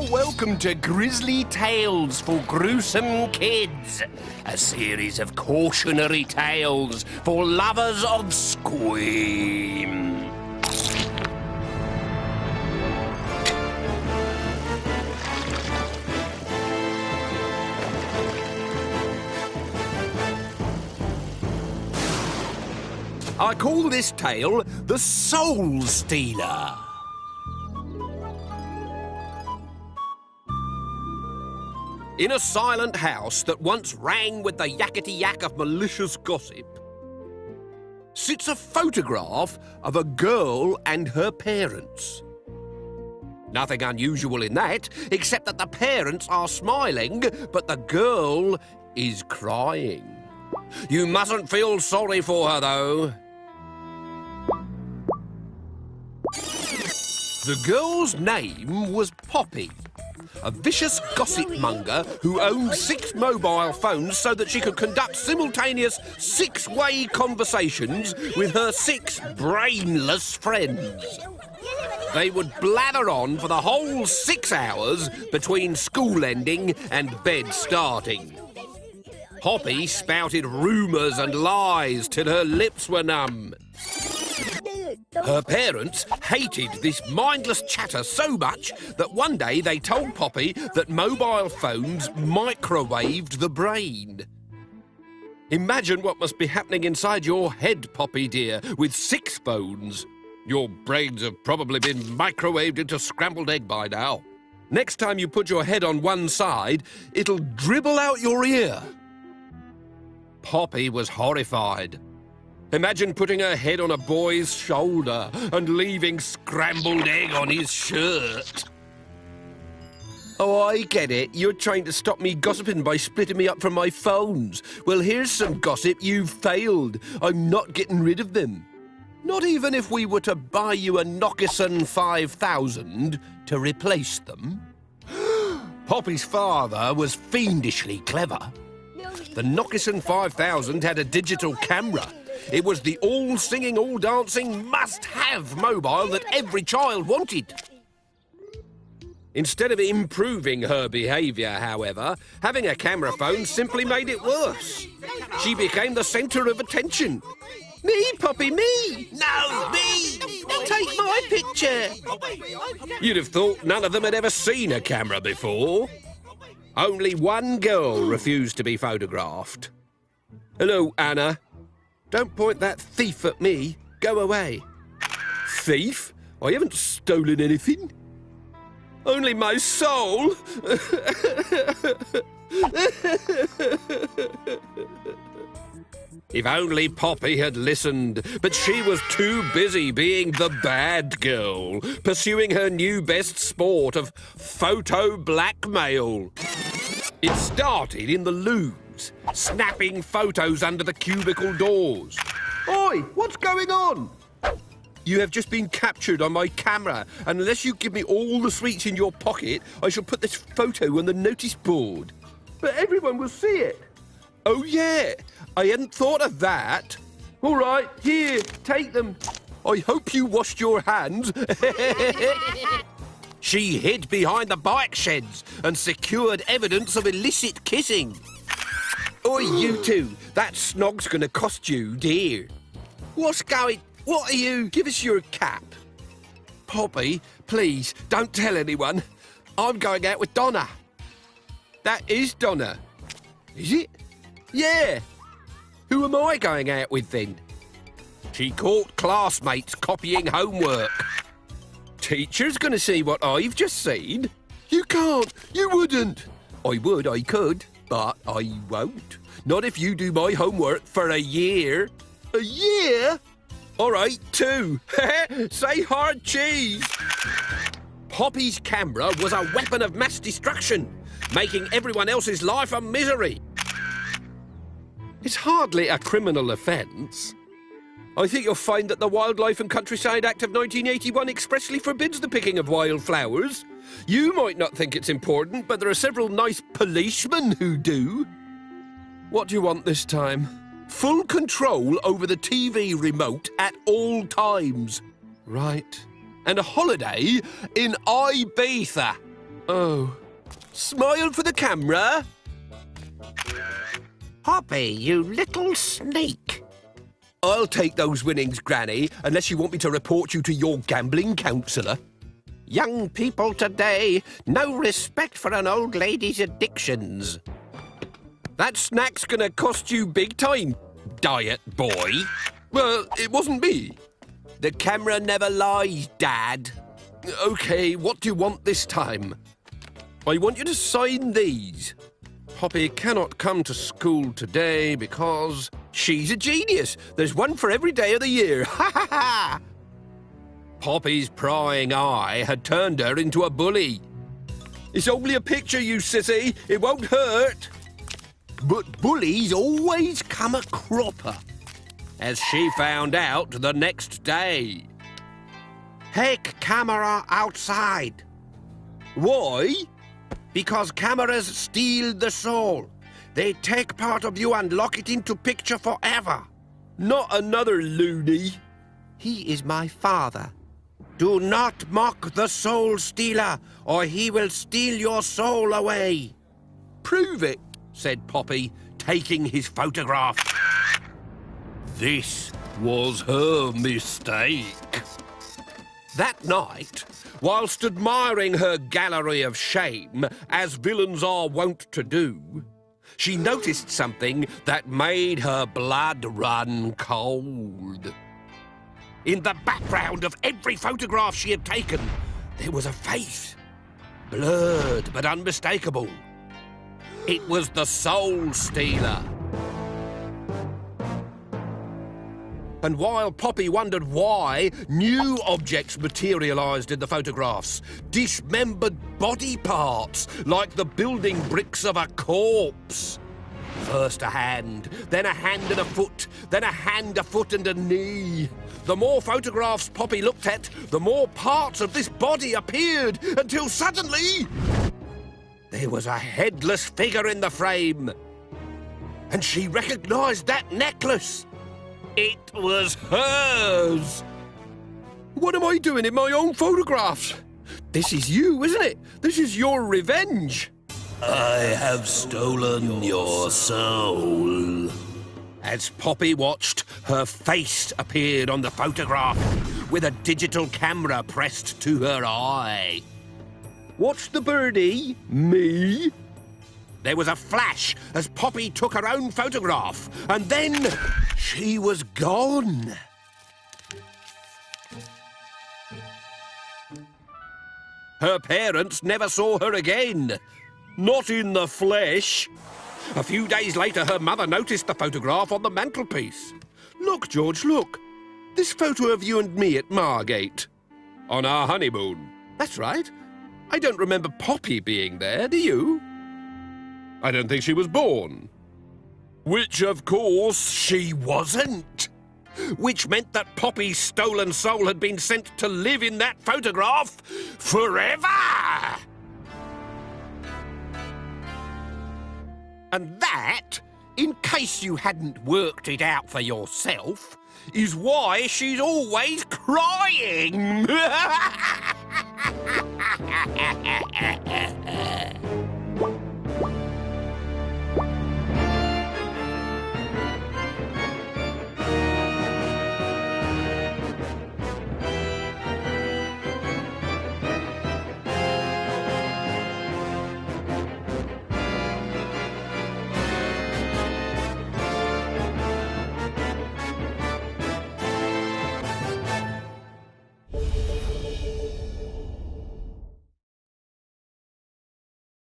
are welcome to Grizzly Tales for Gruesome Kids, a series of cautionary tales for lovers of scream. I call this tale The Soul Stealer. In a silent house that once rang with the yakety-yak of malicious gossip, sits a photograph of a girl and her parents. Nothing unusual in that, except that the parents are smiling, but the girl is crying. You mustn't feel sorry for her, though. The girl's name was Poppy, a vicious gossip monger who owned 6 mobile phones so that she could conduct simultaneous 6-way conversations with her 6 brainless friends. They would blather on for the whole 6 hours between school ending and bed starting. Poppy spouted rumours and lies till her lips were numb. Her parents hated this mindless chatter so much that one day they told Poppy that mobile phones microwaved the brain. Imagine what must be happening inside your head, Poppy dear, with 6 phones. Your brains have probably been microwaved into scrambled egg by now. Next time you put your head on one side, it'll dribble out your ear. Poppy was horrified. Imagine putting her head on a boy's shoulder and leaving scrambled egg on his shirt. Oh, I get it. You're trying to stop me gossiping by splitting me up from my phones. Well, here's some gossip. You've failed. I'm not getting rid of them. Not even if we were to buy you a Nokia 5000 to replace them. Poppy's father was fiendishly clever. The Nokia 5000 had a digital camera. It was the all-singing, all-dancing, must-have mobile that every child wanted. Instead of improving her behaviour, however, having a camera phone simply made it worse. She became the centre of attention. Me, Poppy, me! No, me! Take my picture! You'd have thought none of them had ever seen a camera before. Only one girl refused to be photographed. Hello, Anna. Don't point that thief at me. Go away. Thief? I haven't stolen anything. Only my soul. If only Poppy had listened, but she was too busy being the bad girl, pursuing her new best sport of photo blackmail. It started in the loo. Snapping photos under the cubicle doors. Oi, what's going on? You have just been captured on my camera, and unless you give me all the sweets in your pocket, I shall put this photo on the notice board. But everyone will see it. Oh, yeah, I hadn't thought of that. All right, here, take them. I hope you washed your hands. She hid behind the bike sheds and secured evidence of illicit kissing. Oi, you two, that snog's gonna cost you dear. What are you? Give us your cap. Poppy, please, don't tell anyone. I'm going out with Donna. That is Donna. Is it? Yeah. Who am I going out with then? She caught classmates copying homework. Teacher's gonna see what I've just seen. You can't. You wouldn't. I would, I could. But I won't. Not if you do my homework for a year. A year? All right, 2. Say hard cheese. Poppy's camera was a weapon of mass destruction, making everyone else's life a misery. It's hardly a criminal offence. I think you'll find that the Wildlife and Countryside Act of 1981 expressly forbids the picking of wildflowers. You might not think it's important, but there are several nice policemen who do. What do you want this time? Full control over the TV remote at all times. Right. And a holiday in Ibiza. Oh. Smile for the camera. Poppy, you little sneak. I'll take those winnings, Granny, unless you want me to report you to your gambling counsellor. Young people today, no respect for an old lady's addictions. That snack's gonna cost you big time, diet boy. Well, it wasn't me. The camera never lies, Dad. OK, what do you want this time? I want you to sign these. Poppy cannot come to school today because she's a genius. There's one for every day of the year. Ha ha ha! Poppy's prying eye had turned her into a bully. It's only a picture, you sissy. It won't hurt. But bullies always come a cropper, as she found out the next day. Take camera outside. Why? Because cameras steal the soul. They take part of you and lock it into picture forever. Not another loony. He is my father. Do not mock the soul stealer, or he will steal your soul away. Prove it, said Poppy, taking his photograph. This was her mistake. That night, whilst admiring her gallery of shame, as villains are wont to do, she noticed something that made her blood run cold. In the background of every photograph she had taken, there was a face, blurred but unmistakable. It was the soul stealer. And while Poppy wondered why, new objects materialised in the photographs. Dismembered body parts, like the building bricks of a corpse. First a hand, then a hand and a foot, then a hand, a foot and a knee. The more photographs Poppy looked at, the more parts of this body appeared, until suddenly there was a headless figure in the frame. And she recognised that necklace. It was hers! What am I doing in my own photographs? This is you, isn't it? This is your revenge. I have stolen your soul. As Poppy watched, her face appeared on the photograph, with a digital camera pressed to her eye. What's the birdie? Me? There was a flash as Poppy took her own photograph, and then she was gone. Her parents never saw her again. Not in the flesh. A few days later, her mother noticed the photograph on the mantelpiece. Look, George, look. This photo of you and me at Margate. On our honeymoon. That's right. I don't remember Poppy being there, do you? I don't think she was born. Which, of course, she wasn't. Which meant that Poppy's stolen soul had been sent to live in that photograph forever! And that, in case you hadn't worked it out for yourself, is why she's always crying!